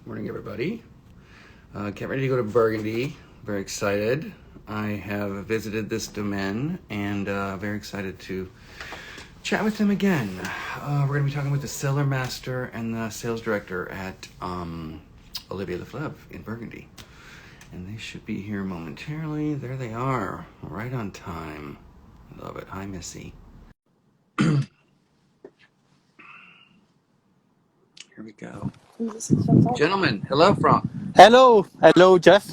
Morning, everybody. Getting ready to go to Burgundy. Very excited. I have visited this domain and very excited to chat with him again. We're going to be talking with the cellar master and the sales director at Olivier Leflaive in Burgundy. And they should be here momentarily. There they are, right on time. I love it. Hi, Missy. Here we go. Gentlemen, hello, Franck. Hello, Jeff.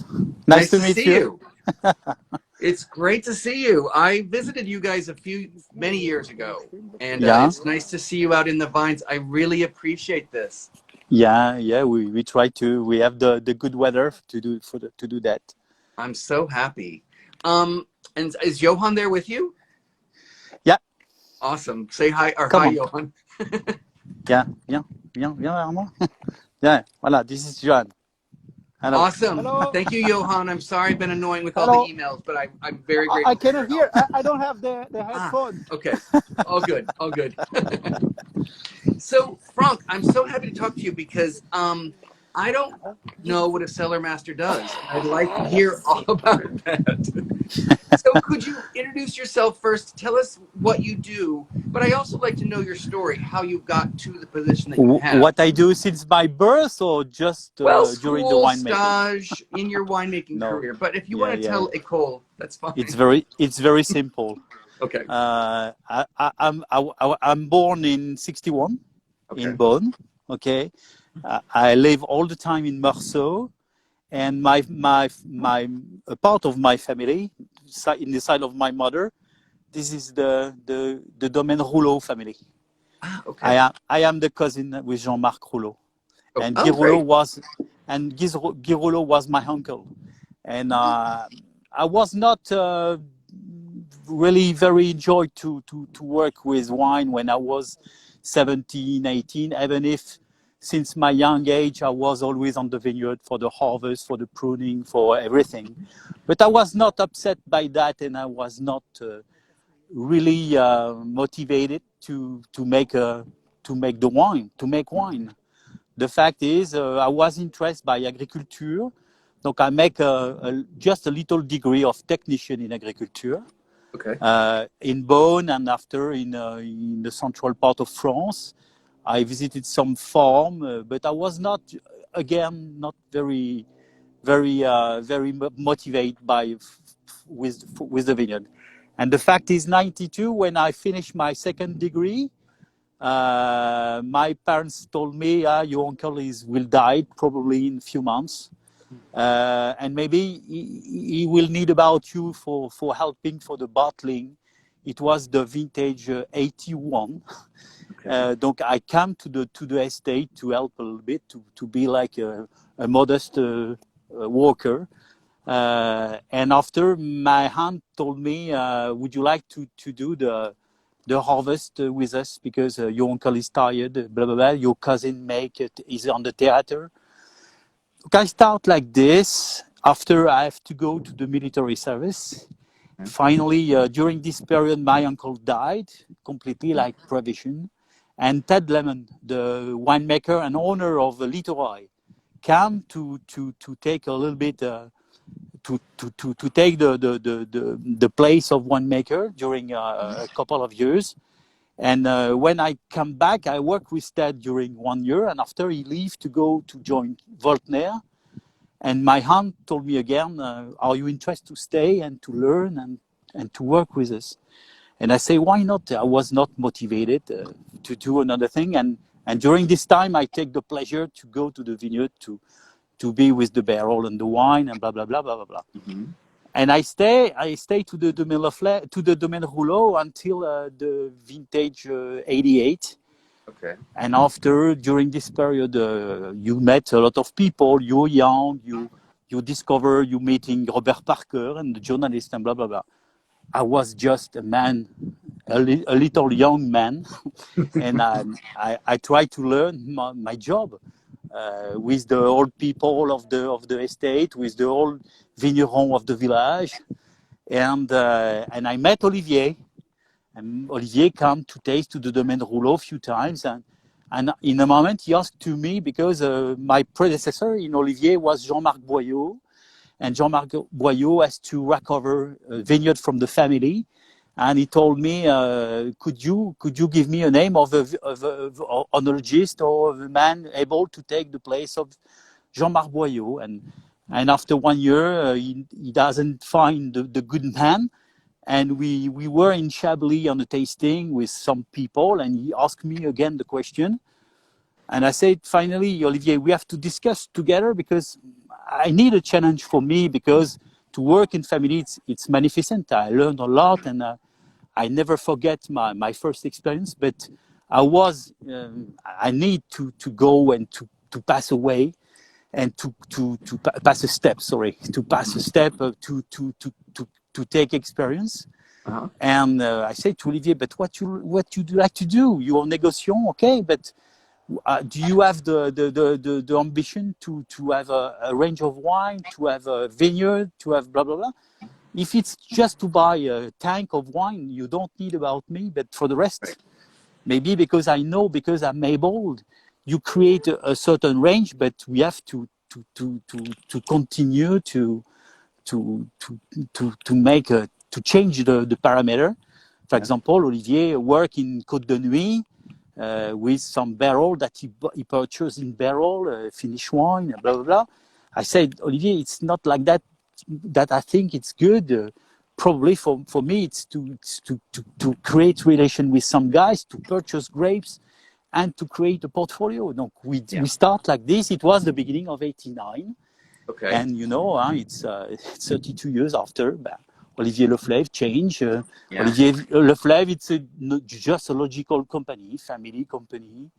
Nice to meet see you. It's great to see you. I visited you guys many years ago, and Yeah, it's nice to see you out in the vines. I really appreciate this. yeah. We try to. We have the good weather to do that. I'm so happy. And is Johan there with you? Yeah. Awesome. Say hi or Come hi, on. Johan. Yeah, viens vers moi. Yeah, voilà. This is Johan. Hello. Awesome. Hello. Thank you, Johan. I'm sorry I've been annoying with all Hello. the emails, but I'm very grateful. I cannot hear. I don't have the headphone. Okay. All good. All good. So, Franck, I'm so happy to talk to you because I don't know what a cellar master does. I'd like to hear all about that. So could you introduce yourself first? Tell us what you do, but I also like to know your story, how you got to the position that you have. What I do since my birth, or just during the winemaking? Stage in your winemaking No. career. But if you want to tell Ecole, that's fine. It's very simple. Okay. I'm born in 61 in Beaune. Okay. I live all the time in Marceau, and a part of my family, in the side of my mother, this is the Domaine Rouleau family. Okay. I am the cousin with Jean-Marc Rouleau, and Guy Rouleau was my uncle, and I was not really very enjoyed to work with wine when I was 17, 18, even if since my young age, I was always on the vineyard for the harvest, for the pruning, for everything. But I was not upset by that, and I was not really motivated to make wine. The fact is, I was interested by agriculture. Donc I make just a little degree of technician in agriculture. Okay. In Beaune, and after in the central part of France. I visited some farm, but I was not very motivated with the vineyard. And the fact is, 92, when I finished my second degree, my parents told me, your uncle will die probably in a few months. And maybe he will need about you for helping for the bottling. It was the vintage 81. Donc I came to the estate to help a little bit, to be like a modest worker. And after, my aunt told me, would you like to do the harvest with us, because your uncle is tired, blah, blah, blah. Your cousin is on the theater. Okay, I start like this. After, I have to go to the military service. Finally, during this period, my uncle died completely, like provision. And Ted Lemon, the winemaker and owner of the Terroir, came to take a little bit to take the place of winemaker during a couple of years. And when I come back, I worked with Ted during 1 year, and after he left to go to join Voltner. And my aunt told me again, are you interested to stay and to learn and to work with us? And I say, why not? I was not motivated to do another thing. And during this time, I take the pleasure to go to the vineyard to be with the barrel and the wine and blah, blah, blah, blah, blah, blah. Mm-hmm. And I stay to the Domaine Leflaive, to the Domaine Rouleau until the vintage 88. Okay. And after, during this period, you met a lot of people. You're young. You discover you meeting Robert Parker and the journalist and blah, blah, blah. I was just a man, a little young man, and I tried to learn my job with the old people of the estate, with the old vigneron of the village, and I met Olivier. And Olivier came to taste to the Domaine Rouleau a few times, and And in a moment, he asked to me, because my predecessor in Olivier was Jean-Marc Boyau, and Jean-Marc Boyau has to recover a vineyard from the family. And he told me, could you give me a name of an oenologist or of a man able to take the place of Jean-Marc Boyau? And after 1 year, he doesn't find the good man. And we were in Chablis on a tasting with some people, and he asked me again the question. And I said, finally, Olivier, we have to discuss together, because I need a challenge for me, because to work in family, it's magnificent. I learned a lot, and I never forget my first experience. But I need to go and to pass away, and to pass a step. To pass a step to take experience. Uh-huh. And I said to Olivier, but what you do like to do? You are negociant, okay, but do you have the ambition to have a range of wine, to have a vineyard, to have blah blah blah? If it's just to buy a tank of wine, you don't need about me. But for the rest, right. Maybe because I'm able, you create a certain range, but we have to continue to make to change the parameter. For example, Olivier work in Côte de Nuit with some barrel that he purchased in barrel, Finnish wine, blah blah blah. I said, Olivier, it's not like that. That I think it's good. Probably for me, it's to create relation with some guys, to purchase grapes, and to create a portfolio. Donc we start like this. It was the beginning of '89. Okay. And it's 32 years after. Olivier Leflaive changed. Olivier Leflaive, it's just a logical company, family company,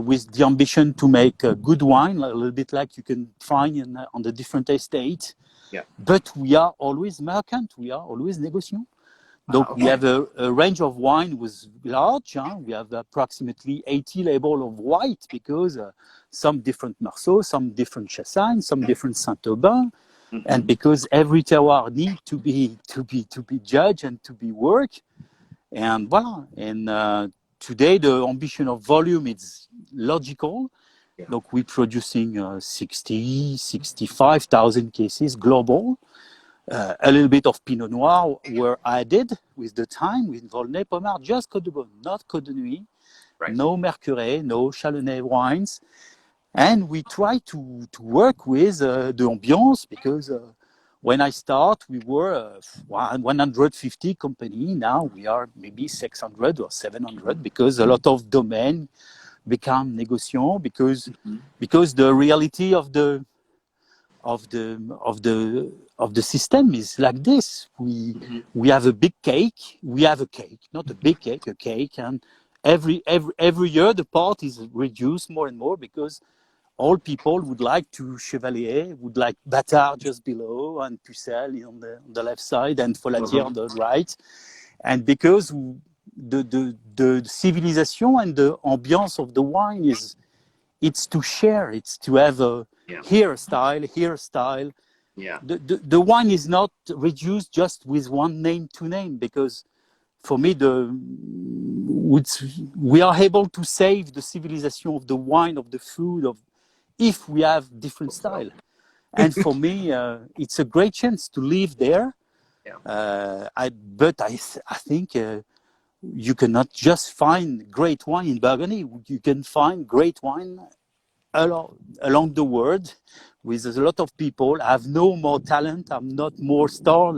with the ambition to make good wine, a little bit like you can find on the different estates. Yeah. But we are always merchant. We are always negociant. Donc we have a range of wine was large. We have approximately 80 labels of white, because some different Marceau, some different Chassagne, some different Saint-Aubin, and because every terroir needs to be judged and to be worked. And voilà. And today the ambition of volume is logical. Yeah. Donc we're producing 65,000 cases global. A little bit of Pinot Noir were added with the time, with Volnay, Pommard, just Côte de Beaune, not Côte de Nuit, right. No Mercury, no Chardonnay wines. And we try to work with the ambiance, because when I start, we were 150 company. Now we are maybe 600 or 700, because a lot of domain become négociant, because the reality of the system is like this. We have a big cake. We have a cake, not a big cake, a cake, and every year the part is reduced more and more, because all people would like to Chevalier, would like Bâtard just below, and Pucelle on the left side, and Folatier on the right, and because the civilization and the ambiance of the wine it's to share, it's to have a here style. Yeah. The wine is not reduced just with one name to name, because for me we are able to save the civilization of the wine, of the food, if we have different style. And for me, it's a great chance to live there. Yeah. But I think you cannot just find great wine in Burgundy. You can find great wine along the world, with a lot of people. I have no more talent. I'm not more star.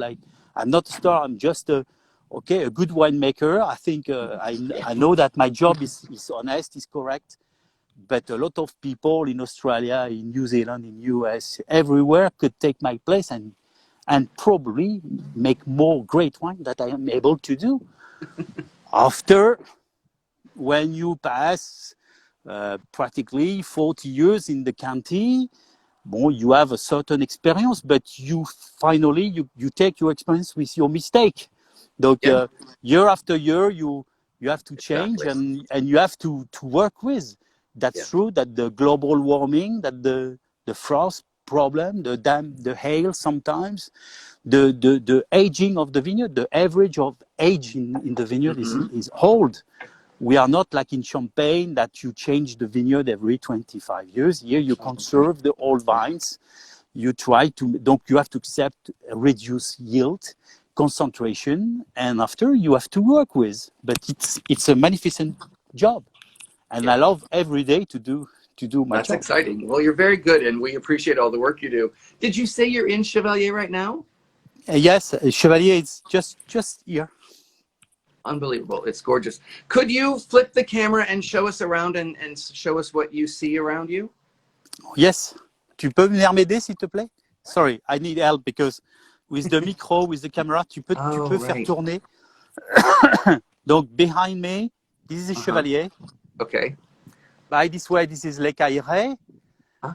I'm not a star. I'm just a good winemaker. I think I know that my job is honest, is correct. But a lot of people in Australia, in New Zealand, in US, everywhere could take my place and probably make more great wine that I am able to do. After, when you pass practically 40 years in the county, you have a certain experience, but you finally take your experience with your mistake. Donc, year after year, you have to change, and you have to work with. That's true that the global warming, that the frost problem, the hail sometimes, the aging of the vineyard, the average of age in the vineyard is old. We are not like in Champagne that you change the vineyard every 25 years. Here you conserve the old vines. You try to, donc you have to accept a reduced yield, concentration, and after you have to work with. But it's a magnificent job, and I love every day to do my That's job. exciting. Well, you're very good, and we appreciate all the work you do. Did you say you're in Chevalier right now? Yes, Chevalier is just here. Unbelievable. It's gorgeous. Could you flip the camera and show us around and show us what you see around you? Yes. Tu peux venir m'aider, s'il te plaît? Sorry, I need help because with the micro, with the camera, tu peux faire tourner. Donc, behind me, this is Chevalier. Okay. By this way, this is Les Cailleret.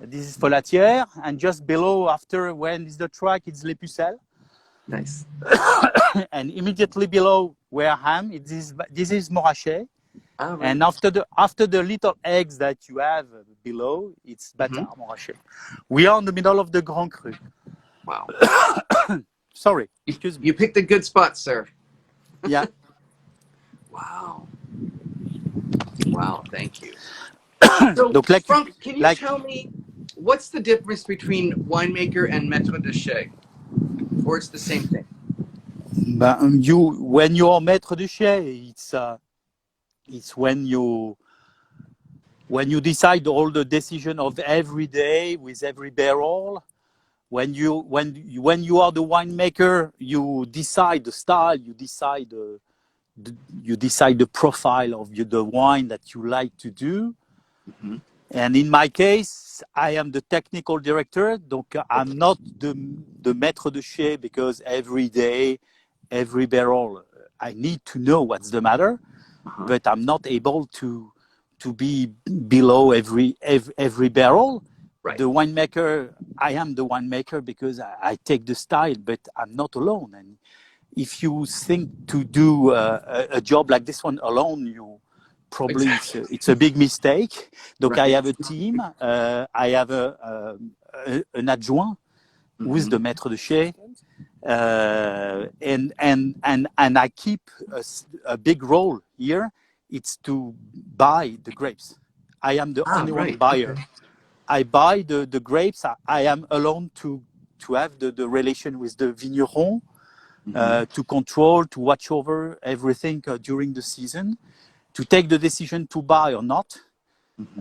This is Folatière. And just below, after when is the track, it's Les Pucelles. Nice. And immediately below where I am, this is Morachet. Right. And after the little eggs that you have below, it's Bâtard, Morachet. We are in the middle of the Grand Cru. Wow. Sorry, excuse me. You picked a good spot, sir. Yeah. Wow. Wow, thank you. So, Franck, can you tell me what's the difference between winemaker and maître de chai? Or it's the same thing? When you are maître de chai, it's when you decide all the decision of every day with every barrel. When you are the winemaker, you decide the style, you decide the profile of the wine that you like to do. Mm-hmm. And in my case, I am the technical director, donc I'm not the maître de chai because every day, every barrel, I need to know what's the matter, but I'm not able to be below every barrel. Right. The winemaker, I am the winemaker because I take the style, but I'm not alone. And if you think to do a job like this one alone, you probably it's a big mistake. Donc I have a team. I have an adjoint who is the maître de chai, and I keep a big role here. It's to buy the grapes. I am the only one buyer. Okay. I buy the grapes. I am alone to have the relation with the vigneron, to control, to watch over everything during the season, to take the decision to buy or not.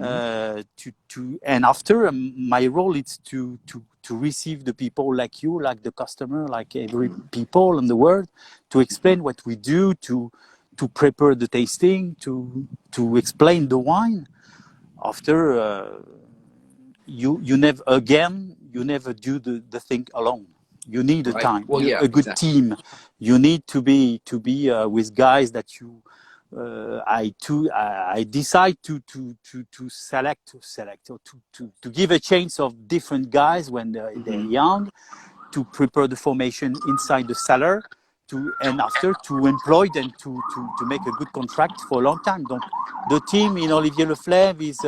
And after my role is to receive the people like you, like the customer, like every people in the world, to explain what we do, to prepare the tasting, to explain the wine. After you never do the thing alone. You need a time, a good team. You need to be with guys that you. I decide to select or to give a chance of different guys when they're young, to prepare the formation inside the cellar, and after to employ them to make a good contract for a long time. Donc, the team in Olivier Leflaive is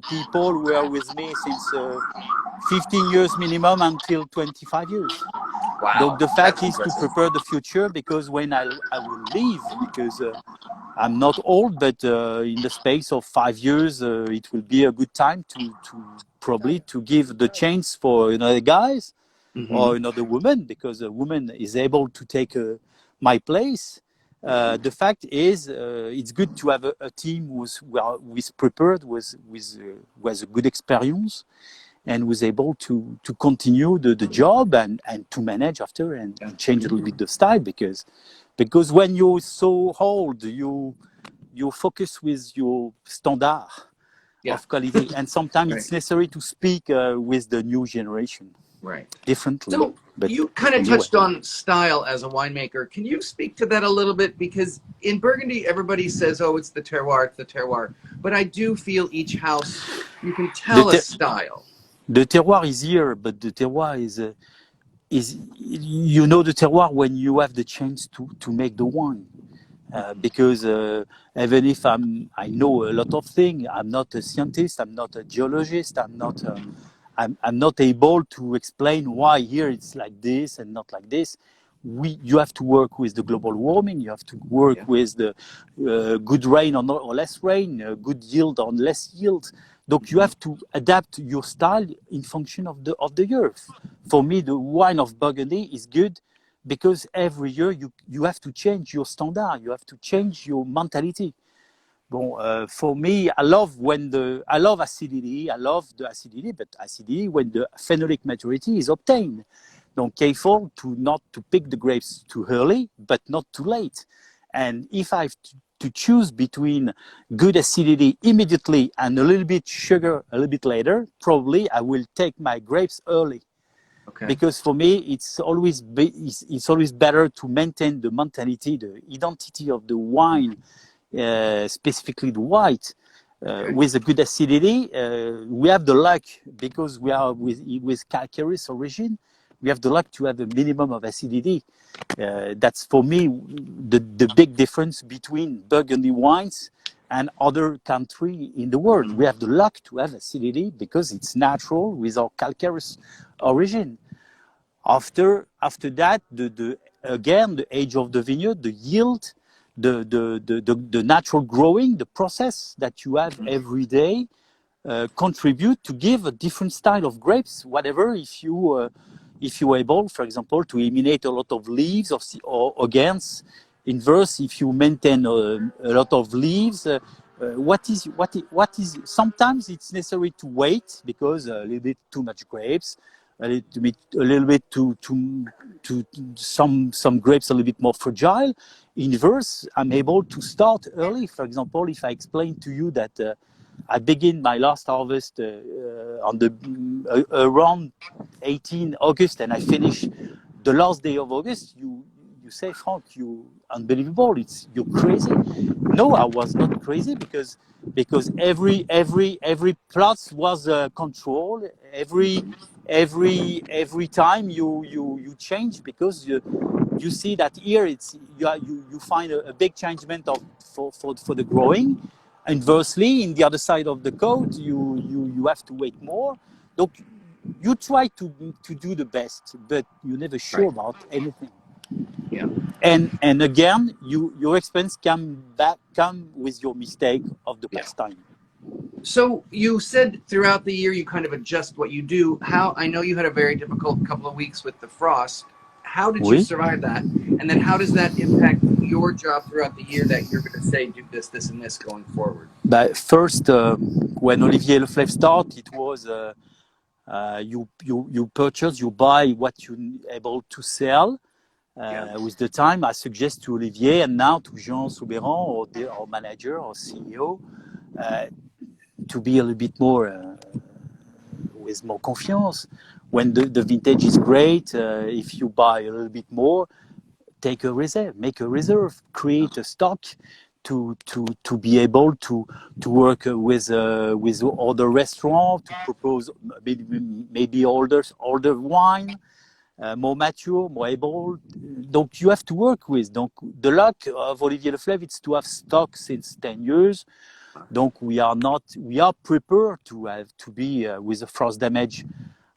people who are with me since 15 years minimum until 25 years. Wow. Donc the fact is to prepare the future, because when I will leave, because I'm not old, but in the space of 5 years, it will be a good time to probably to give the chance for another guys or another woman, because a woman is able to take my place. The fact is, it's good to have a team who is prepared, with a good experience, and was able to continue the job and to manage after and change a little bit the style, because when you're so old, you focus with your standard of quality, and sometimes it's necessary to speak with the new generation differently. So you kind of touched on style as a winemaker. Can you speak to that a little bit? Because in Burgundy, everybody says, oh, it's the terroir, it's the terroir. But I do feel each house, you can tell a style. The terroir is here, but the terroir is the terroir when you have the chance to make the wine. Because even if I know a lot of things, I'm not a scientist, I'm not a geologist, I'm not able to explain why here it's like this and not like this. you have to work with the global warming. You have to work with the good rain or less rain, good yield or less yield. Donc you have to adapt your style in function of the year. For me, the wine of Burgundy is good because every year you have to change your standard. You have to change your mentality. Bon, for me, I love acidity. I love the acidity, but acidity when the phenolic maturity is obtained. Donc, careful not to pick the grapes too early, but not too late. And if I have to choose between good acidity immediately and a little bit sugar a little bit later, probably I will take my grapes early. Okay. Because for me, it's always better to maintain the mentality, the identity of the wine. Specifically the white, with a good acidity. We have the luck, because we are with calcareous origin, we have the luck to have a minimum of acidity. That's for me the big difference between Burgundy wines and other countries in the world. We have the luck to have acidity because it's natural with our calcareous origin. After that, again, the age of the vineyard, the yield, the natural growing, the process that you have every day contribute to give a different style of grapes. Whatever, if you are able, for example, to eliminate a lot of leaves, or against inverse, if you maintain a lot of leaves, what is sometimes it's necessary to wait because a little bit too much grapes. A little bit to some grapes a little bit more fragile. Inverse, I'm able to start early. For example, if I explain to you that I begin my last harvest on around 18 August and I finish the last day of August, you say, Franck, you unbelievable. You're crazy. No, I was not crazy because every plot was controlled. Every time you change, because you see that here you find a big changement for the growing. Inversely, in the other side of the coat, you have to wait more. So you try to do the best, but you're never sure about anything. Yeah. And again, your expense come with your mistake of the past time. So you said throughout the year you kind of adjust what you do. I know you had a very difficult couple of weeks with the frost. How did you survive that? And then how does that impact your job throughout the year that you're going to say do this, this, and this going forward? But first, when Olivier Leflaive started, it was you purchase, you buy what you're able to sell. With the time, I suggest to Olivier and now to Jean Souberan, our manager or CEO, to be a little bit more with more confiance. When the vintage is great, if you buy a little bit more, take a reserve, make a reserve, create a stock to be able to work with other restaurants, to propose maybe older wine. More mature, more able. Donc you have to work with. Donc the luck of Olivier Leflaive is to have stock since 10 years. Donc we are prepared to be with a frost damage.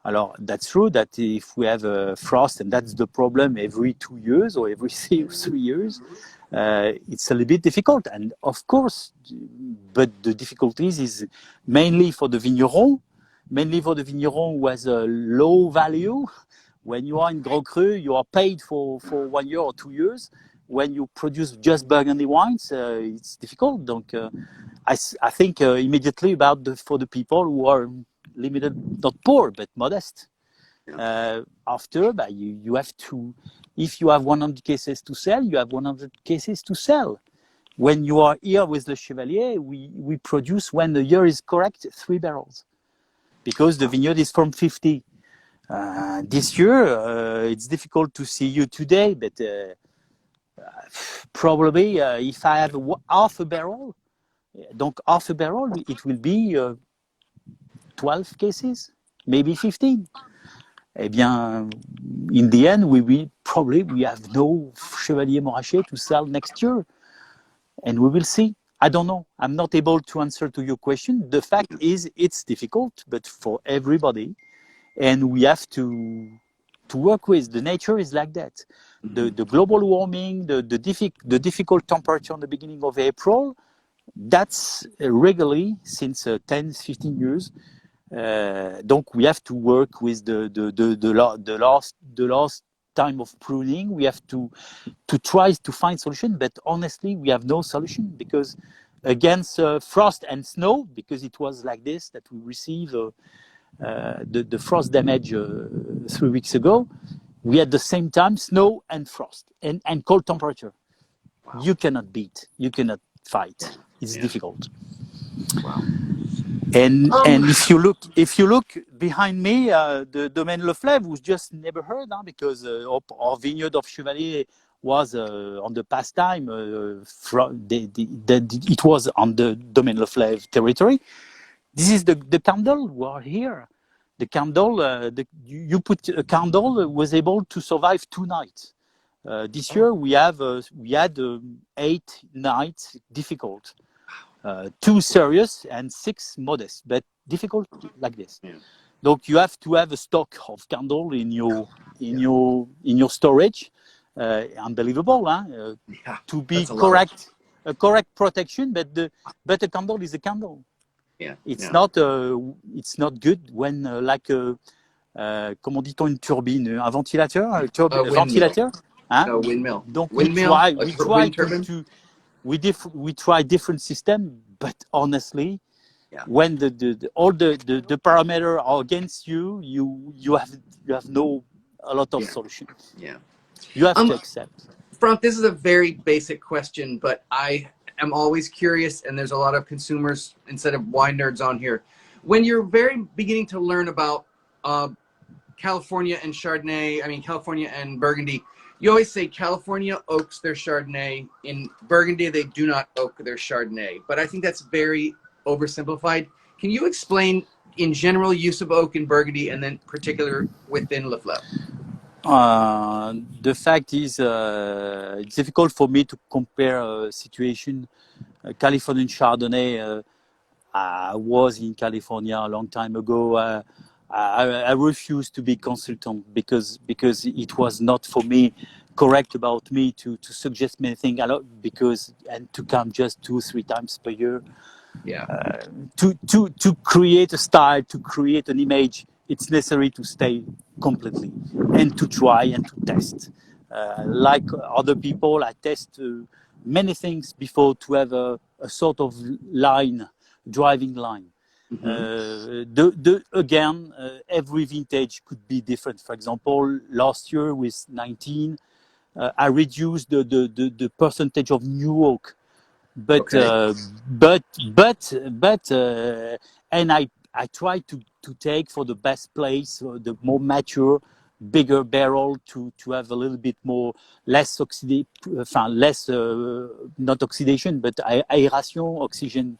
Alors that's true that if we have a frost, and that's the problem every 2 years or every 3 years, it's a little bit difficult. And of course, but the difficulties is mainly for the vigneron who has a low value. When you are in Grand Cru, you are paid for 1 year or 2 years. When you produce just Burgundy wines, it's difficult. Donc, I think immediately for the people who are limited, not poor, but modest. After, you have to, if you have 100 cases to sell, you have 100 cases to sell. When you are here with Le Chevalier, we produce, when the year is correct, 3 barrels. Because the vineyard is from 50. This year, it's difficult to see you today, but probably if I have half a barrel, it will be 12 cases, maybe 15. Eh bien, in the end, we have no Chevalier Montrachet to sell next year, and we will see. I don't know. I'm not able to answer to your question. The fact is, it's difficult, but for everybody. And we have to to work with. The nature is like that. The global warming, the difficult temperature in the beginning of April, that's regularly since 10, 15 years. Donc we have to work with the last time of pruning. We have to try to find solution, but honestly we have no solution, because against frost and snow, because it was like this that we received the frost damage 3 weeks ago. We had the same time snow and frost and cold temperature. Wow. You cannot beat, you cannot fight. It's difficult. Wow. And if you look behind me, the Domaine Leflaive was just never heard, because our vineyard of Chevalier was on the past time it was on the Domaine Leflaive territory. This is the candle who are here. The candle, you put a candle was able to survive 2 nights. This year we had 8 nights difficult. 2 serious and 6 modest, but difficult like this. Yeah. Donc you have to have a stock of candle in your storage. Unbelievable, huh? To be correct, a correct protection, but a candle is a candle. Yeah. It's not good when comment dit-on une turbine, un ventilateur, ventilateur. Hein? A windmill. Donc windmill, we try different system, but honestly, when all the parameters are against you, you have a lot of solutions. Yeah, you have to accept. Franck, this is a very basic question, but I am always curious, and there's a lot of consumers instead of wine nerds on here. When you're very beginning to learn about California and Chardonnay, California and Burgundy, you always say California oaks their Chardonnay. In Burgundy, they do not oak their Chardonnay. But I think that's very oversimplified. Can you explain, in general, use of oak in Burgundy, and then particular within Leflaive? The fact is, it's difficult for me to compare situation. Californian Chardonnay, I was in California a long time ago. I refused to be consultant because it was not for me correct about me to suggest many things and to come just 2-3 times per year. Yeah. To create a style, to create an image, it's necessary to stay completely and to try and to test. Like other people, I test many things before to have a sort of driving line. Again, every vintage could be different. For example, last year with 19, I reduced the percentage of new oak, but and I try to take for the best place the more mature, bigger barrel to have a little bit more less not oxidation but aération, oxygen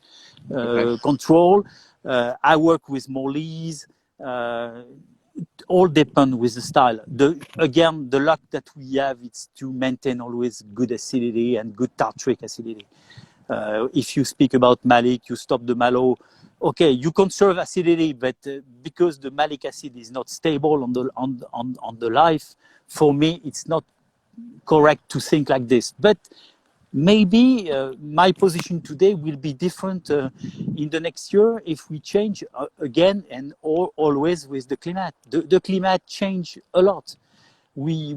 control. I work with more lees. All depend with the style. Again, the luck that we have is to maintain always good acidity and good tartric acidity. If you speak about malic, you stop the malo. Okay, you conserve acidity, but because the malic acid is not stable on the life, for me it's not correct to think like this. But maybe my position today will be different in the next year if we change again and always with the climate. The climate changed a lot. We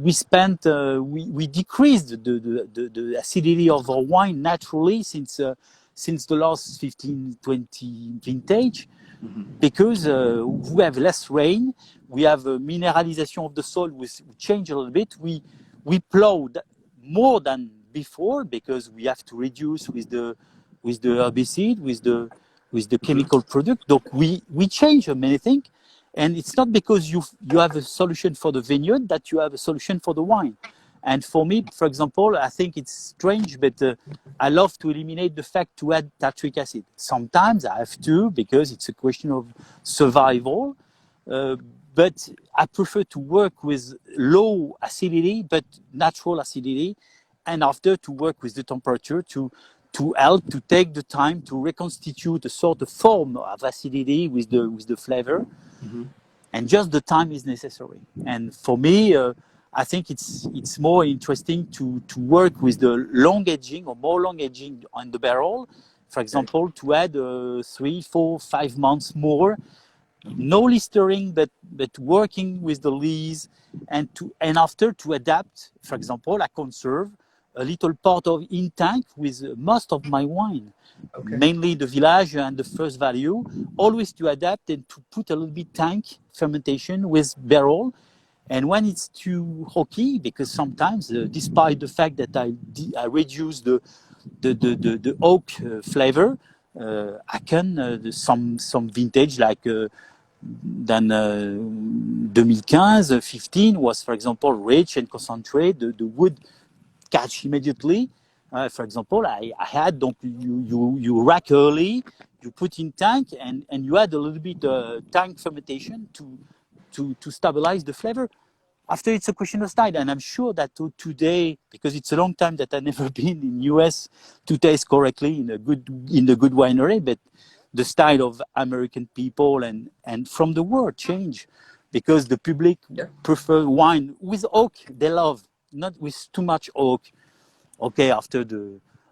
decreased the acidity of our wine naturally since the last 15-20 vintage, because we have less rain, we have a mineralization of the soil, we change a little bit. We plowed more than before because we have to reduce with the herbicide, with the chemical product. So we change many things, and it's not because you have a solution for the vineyard that you have a solution for the wine. And for me, for example, I think it's strange, but I love to eliminate the fact to add tartric acid. Sometimes I have to because it's a question of survival. But I prefer to work with low acidity, but natural acidity, and after to work with the temperature to help to take the time to reconstitute a sort of form of acidity with the flavor. and just the time is necessary. And for me, I think it's more interesting to work with the long aging or more long aging on the barrel. For example, to add 3, 4, 5 months more, no listering, but working with the lees, and after to adapt. For example, I conserve a little part of in tank with most of my wine, mainly the village and the first value. Always to adapt and to put a little bit tank fermentation with barrel. And when it's too hocky, because sometimes, despite the fact that I reduce the oak flavor, I can some vintage like than 2015, 15 was, for example, rich and concentrate. The wood catch immediately. For example, I had donc you rack early, you put in tank, and you add a little bit tank fermentation to stabilize the flavor. After, it's a question of style, and I'm sure that today, because it's a long time that I've never been in US to taste correctly in the good winery, but the style of American people and from the world change, because the public prefer wine with oak. They love, not with too much oak. Okay, after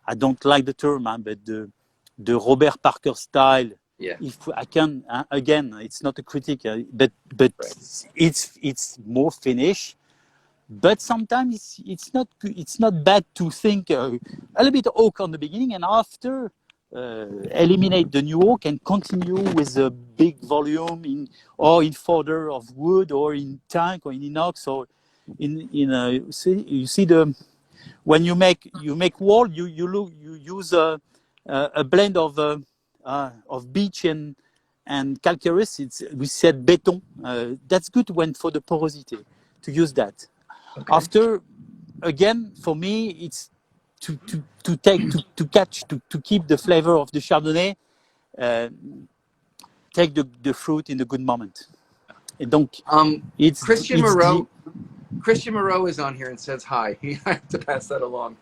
I don't like the term, but the Robert Parker style. Yeah. If I can, again, it's not a critique, but it's more finish. But sometimes it's not bad to think a little bit of oak on the beginning, and after eliminate the new oak and continue with a big volume in fodder of wood or in tank or in inox or you see the when you make wall, you use a blend of beach and calcareous. We said béton. That's good when for the porosity to use that. Okay. After, again, for me, it's to keep the flavor of the Chardonnay. Take the fruit in the good moment. And donc, Christian Moreau is on here and says hi. I have to pass that along.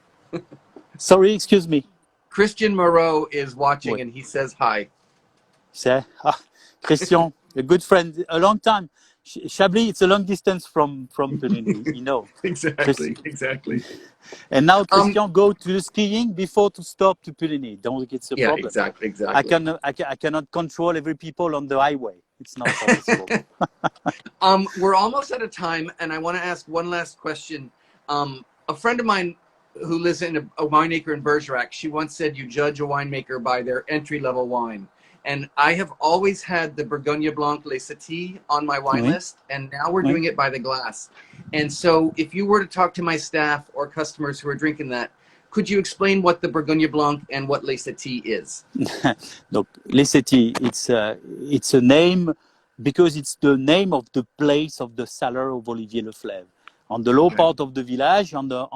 Sorry, excuse me. Christian Moreau is watching and he says hi. Christian, a good friend, a long time. Chablis, it's a long distance from Puligny, you know. Exactly. And now Christian go to the skiing before to stop to Puligny. Don't get the problem. Exactly. I cannot control every people on the highway. It's not possible. We're almost out of time, and I want to ask one last question. A friend of mine who lives in a winemaker in Bergerac, she once said you judge a winemaker by their entry-level wine. And I have always had the Burgundy Blanc Les Setis on my wine list, and now we're doing it by the glass. And so if you were to talk to my staff or customers who are drinking that, could you explain what the Burgundy Blanc and what Les Setis is? Look, Les Setis, it's a name because it's the name of the place of the cellar of Olivier Leflaive. On the low part of the village, on the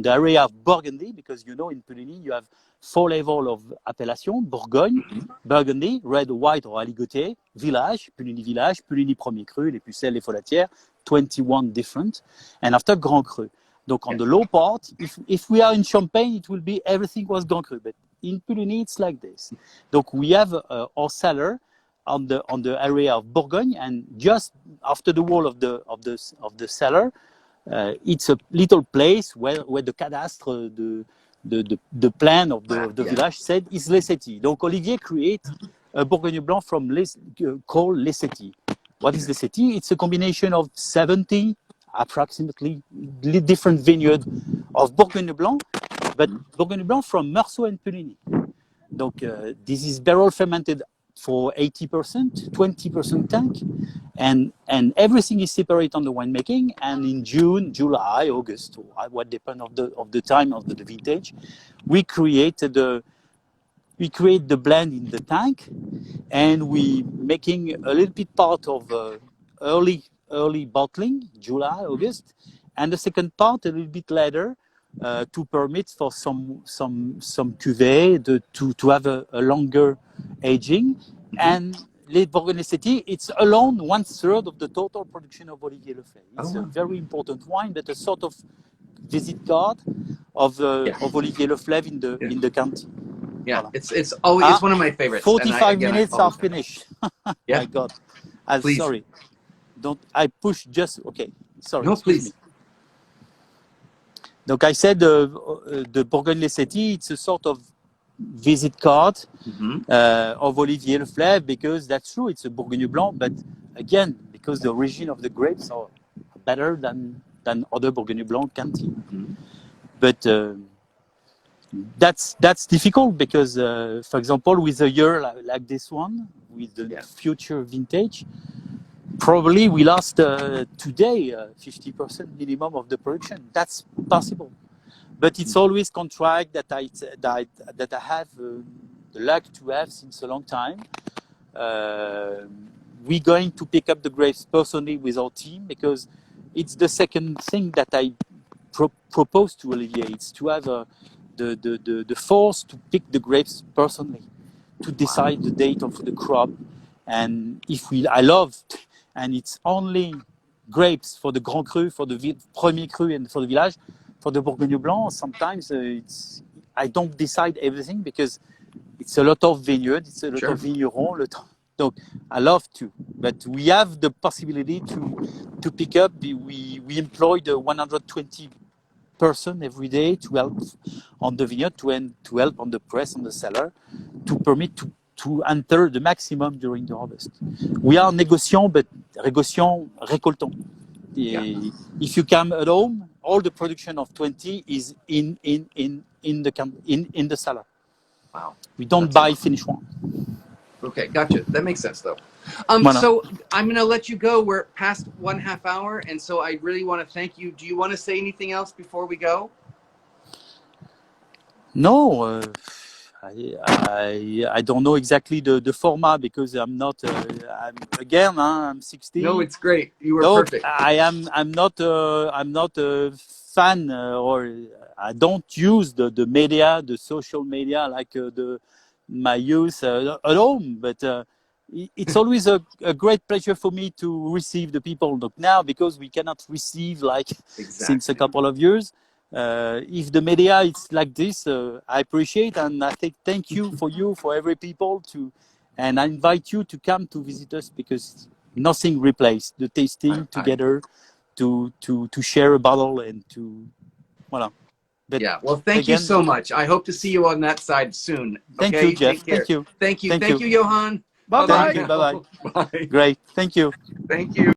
area of Burgundy, because you know in Puligny you have 4 levels of appellation: Bourgogne, Burgundy, red, white or aligoté, village, Puligny Premier Cru, les Pucelles, les Folatières, 21 different, and after Grand Cru. Donc on the low part, if we are in Champagne, it will be everything was Grand Cru, but in Puligny it's like this. Donc we have our cellar on the area of Bourgogne, and just after the wall of the cellar, it's a little place where the cadastre, the plan of the village said is Les Setis. Donc Olivier create a Bourgogne Blanc from called Les Setis. What is Les Setis? It's a combination of 70 approximately different vineyards of Bourgogne Blanc, but Bourgogne Blanc from Meursault and Puligny. Donc this is barrel fermented for 80%, 20% tank, and everything is separate on the winemaking. And in June, July, August, what depends of the time of the vintage, we create the blend in the tank, and we making a little bit part of early bottling, July, August, and the second part a little bit later to permit for some cuvée to have a longer aging. And Les Bourgogne Setis, it's alone 1/3 of the total production of Olivier Leflaive. It's a very important wine, but a sort of visit card of Olivier Leflaive in the county. Yeah, voilà. It's one of my favorites. 45 minutes are finished. My God. Please. Sorry, don't I push just okay? Sorry, No, excuse please. me. Donc I said the Bourgogne-les-Cétis, it's a sort of visit card of Olivier Leflaive, because that's true, it's a Bourgogne Blanc, but again, because the origin of the grapes are better than other Bourgogne Blanc can be. But that's difficult because, for example, with a year like this one, with the future vintage, probably we lost today 50% minimum of the production. That's possible, but it's always contract that I have the luck to have since a long time. We're going to pick up the grapes personally with our team, because it's the second thing that I propose to Olivier. It's to have the force to pick the grapes personally, to decide the date of the crop, and I love. And it's only grapes for the Grand Cru, for the Premier Cru, and for the Village. For the Bourgogne Blanc, sometimes I don't decide everything, because it's a lot of vineyard, it's a lot of vigneron. So I love to, but we have the possibility to pick up. We employ the 120 person every day to help on the vineyard, to help on the press, on the cellar, to permit to enter the maximum during the harvest. We are négociants, but négociants récoltants. If you come at home, all the production of 20 is in the cellar. Wow. We don't buy finished one. Okay, gotcha. That makes sense, though. So I'm going to let you go. We're past 1/2 hour, and so I really want to thank you. Do you want to say anything else before we go? No, I don't know exactly the format, because I'm not. I'm 60. No, it's great. You were perfect. I'm not a fan, or I don't use the media, the social media, like my youth at home. But it's always a great pleasure for me to receive the people. Look, now, because we cannot receive since a couple of years. If the media is like this, I appreciate, and I think thank you for every people and I invite you to come to visit us, because nothing replaces the tasting together, to share a bottle and to, voilà. But well, thank you so much. I hope to see you on that side soon. Thank you, Jeff. Thank you. Thank you. Thank you, Johan. Bye-bye. Bye-bye. Great. Thank you. Thank you.